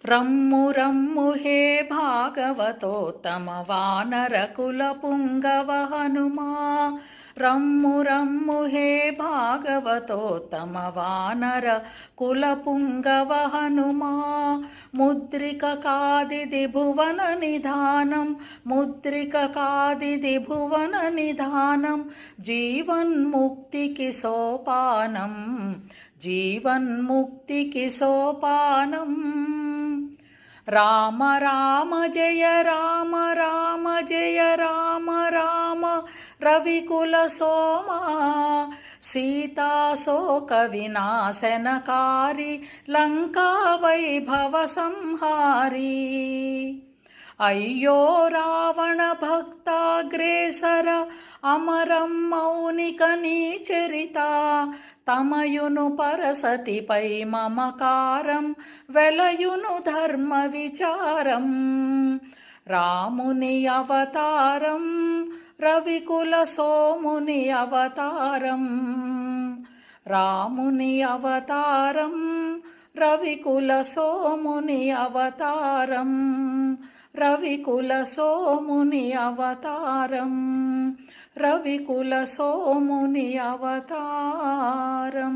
రమ్ము రమ్ము హే భాగవతోత్తమ వానరకుల పుంగవ హనుమా. రమ్ము రమ్ము హే భాగవతోత్తమ వానర కుల పుంగవ హనుమా. ముద్రిక కాదిది భువన నిధానం, ముద్రిక కాదిది భువన నిధానం. జీవన్ముక్తికి సోపానం, జీవన్ముక్తికి సోపానం. రామ రామ జయ రామ రామ జయ రామ రామ రవికుల సోమా. సీతాశోక వినాశనకారి లంకా వైభవ సంహారీ. అయ్యో రావణ భక్తాగ్రేసర అమరం మౌనిక నీ చరిత. తమయును పరసతిపై మమకారం వెలయును ధర్మ విచారం. రాముని అవతారం రవికుల సోముని అవతారం. రాముని అవతారం రవికుల సోముని అవతారం. రవికుల సోముని అవతారం. రవికుల సోముని అవతారం.